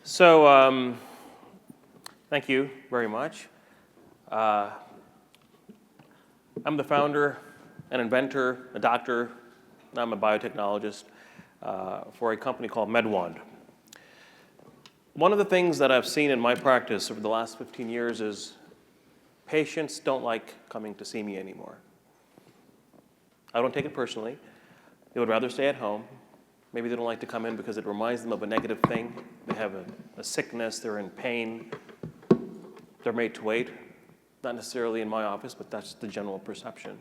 So, thank you very much. I'm the founder, an inventor, a doctor, I'm a biotechnologist for a company called MedWand. One of the things that I've seen in my practice over the last 15 years is patients don't like coming to see me anymore. I don't take it personally. They would rather stay at home. Maybe they don't like to come in because it reminds them of a negative thing. They have a sickness, they're in pain, they're made to wait. Not necessarily in my office, but that's the general perception.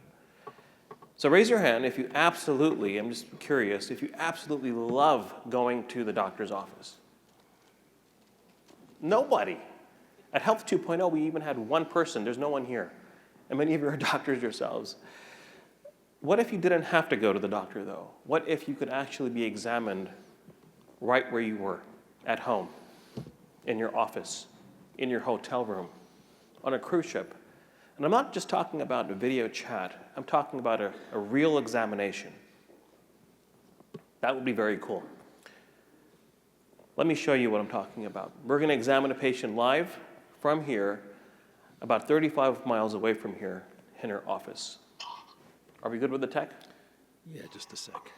So raise your hand if you absolutely, I'm just curious, if you absolutely love going to the doctor's office. Nobody. At Health 2.0, we even had one person. There's no one here. And many of you are doctors yourselves. What if you didn't have to go to the doctor, though? What if you could actually be examined right where you were, at home, in your office, in your hotel room, on a cruise ship? And I'm not just talking about a video chat. I'm talking about a real examination. That would be very cool. Let me show you what I'm talking about. We're going to examine a patient live from here, about 35 miles away from here, in her office. Are we good with the tech? Yeah, just a sec.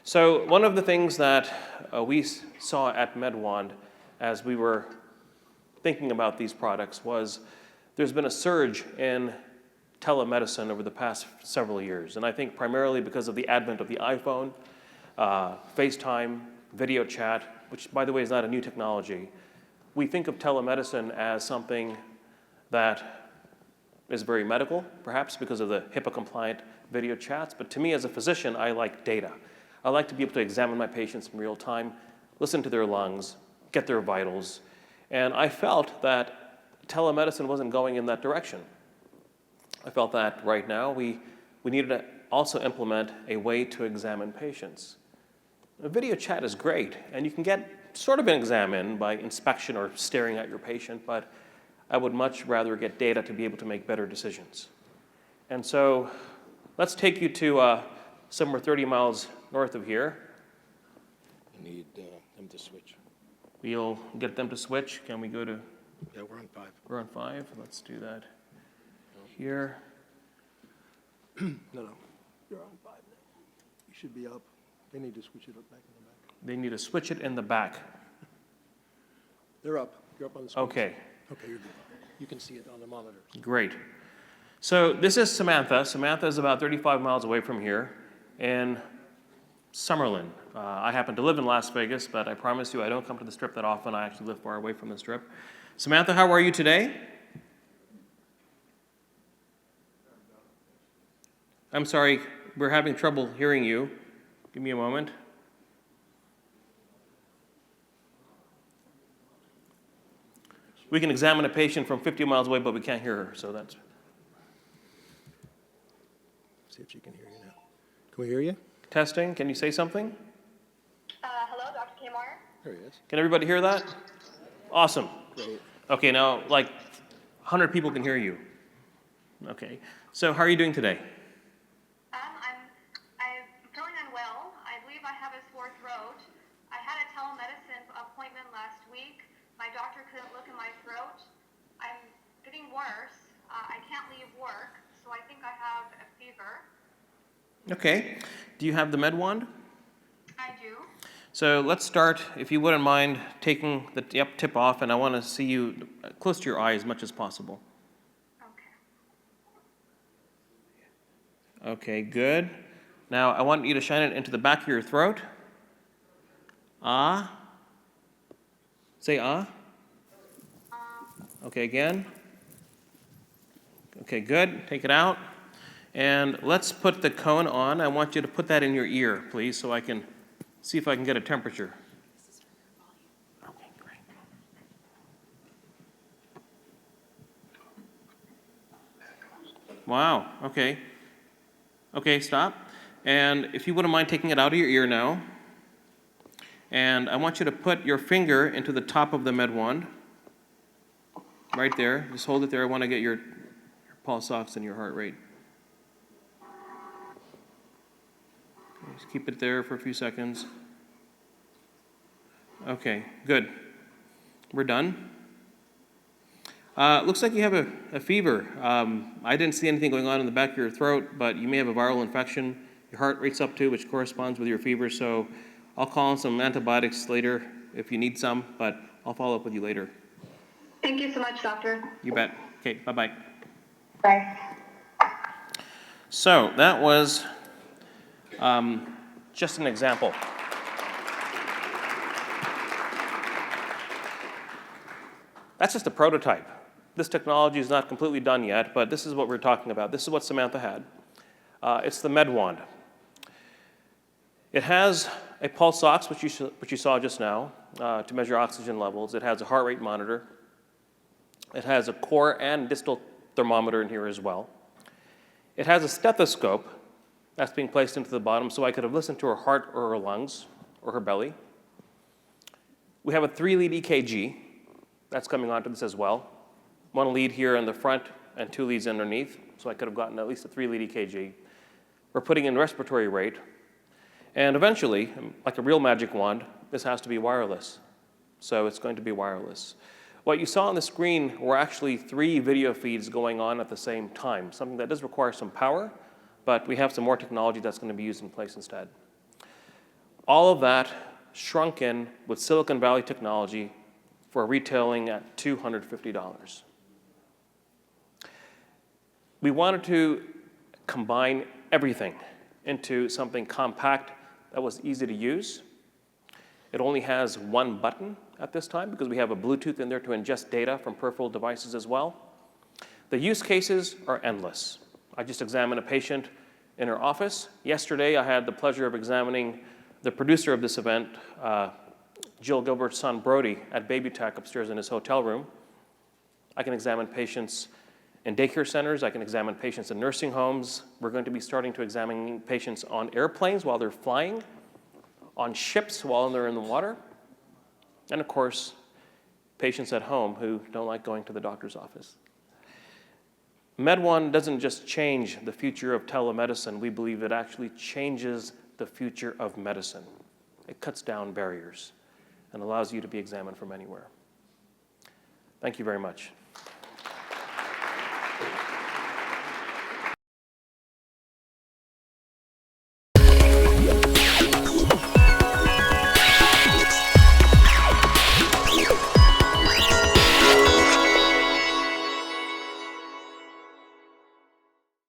So one of the things that we saw at MedWand as we were thinking about these products was there's been a surge in telemedicine over the past several years. And I think primarily because of the advent of the iPhone, FaceTime, video chat, which, by the way, is not a new technology. We think of telemedicine as something that is very medical, perhaps because of the HIPAA-compliant video chats. But to me, as a physician, I like data. I like to be able to examine my patients in real time, listen to their lungs, get their vitals. And I felt that telemedicine wasn't going in that direction. I felt that right now we needed to also implement a way to examine patients. A video chat is great, and you can get sort of an exam in by inspection or staring at your patient, but I would much rather get data to be able to make better decisions. And so let's take you to somewhere 30 miles north of here. I need them to switch. We'll get them to switch. Can we go to? Yeah, we're on 5. We're on 5. Let's do that here. No. You're on 5 now. You should be up. They need to switch it up back in the back. They need to switch it in the back. They're up. You're up on the screen. Okay. Okay, you're good. You can see it on the monitor. Great. So this is Samantha. Samantha is about 35 miles away from here in Summerlin. I happen to live in Las Vegas, but I promise you I don't come to the Strip that often. I actually live far away from the Strip. Samantha, how are you today? I'm sorry, we're having trouble hearing you. Give me a moment. We can examine a patient from 50 miles away, but we can't hear her, so that's... See if she can hear you now. Can we hear you? Testing, can you say something? Hello, Dr. Qamar. There he is. Can everybody hear that? Awesome. Great. Okay, now, like, 100 people can hear you. Okay, so how are you doing today? I'm feeling unwell. I believe I have a sore throat. I had a telemedicine appointment last week. My doctor couldn't look in my throat. I'm getting worse. I can't leave work, so I think I have a fever. Okay, do you have the MedWand? I do. So let's start, if you wouldn't mind, taking the tip off, and I want to see you close to your eye as much as possible. Okay. Okay, good. Now I want you to shine it into the back of your throat. Ah. Say ah. Okay, again. Okay, good. Take it out. And let's put the cone on. I want you to put that in your ear, please, so I can see if I can get a temperature. Okay, great. Wow, okay. Okay, stop. And if you wouldn't mind taking it out of your ear now. And I want you to put your finger into the top of the MedWand. Right there. Just hold it there. I want to get your pulse ox and your heart rate. Just keep it there for a few seconds. Okay, good. We're done. Looks like you have a fever. I didn't see anything going on in the back of your throat, but you may have a viral infection. Your heart rate's up too, which corresponds with your fever, so I'll call in some antibiotics later if you need some, but I'll follow up with you later. Thank you so much, doctor. You bet. Okay, bye-bye. Bye. So that was just an example. That's just a prototype. This technology is not completely done yet, but this is what we're talking about. This is what Samantha had. It's the MedWand. It has a pulse ox, which you saw just now, to measure oxygen levels. It has a heart rate monitor. It has a core and distal thermometer in here as well. It has a stethoscope that's being placed into the bottom, so I could have listened to her heart or her lungs or her belly. We have a 3-lead EKG that's coming onto this as well. 1 lead here in the front and 2 leads underneath, so I could have gotten at least a 3-lead EKG. We're putting in respiratory rate. And eventually, like a real magic wand, this has to be wireless. So it's going to be wireless. What you saw on the screen were actually 3 video feeds going on at the same time, something that does require some power, but we have some more technology that's going to be used in place instead. All of that shrunk in with Silicon Valley technology for retailing at $250. We wanted to combine everything into something compact that was easy to use. It only has 1 button at this time because we have a Bluetooth in there to ingest data from peripheral devices as well. The use cases are endless. I just examined a patient in her office. Yesterday, I had the pleasure of examining the producer of this event, Jill Gilbert's son, Brody, at Baby Tech upstairs in his hotel room. I can examine patients in daycare centers. I can examine patients in nursing homes. We're going to be starting to examine patients on airplanes while they're flying, on ships while they're in the water, and of course, patients at home who don't like going to the doctor's office. MedWand doesn't just change the future of telemedicine. We believe it actually changes the future of medicine. It cuts down barriers and allows you to be examined from anywhere. Thank you very much.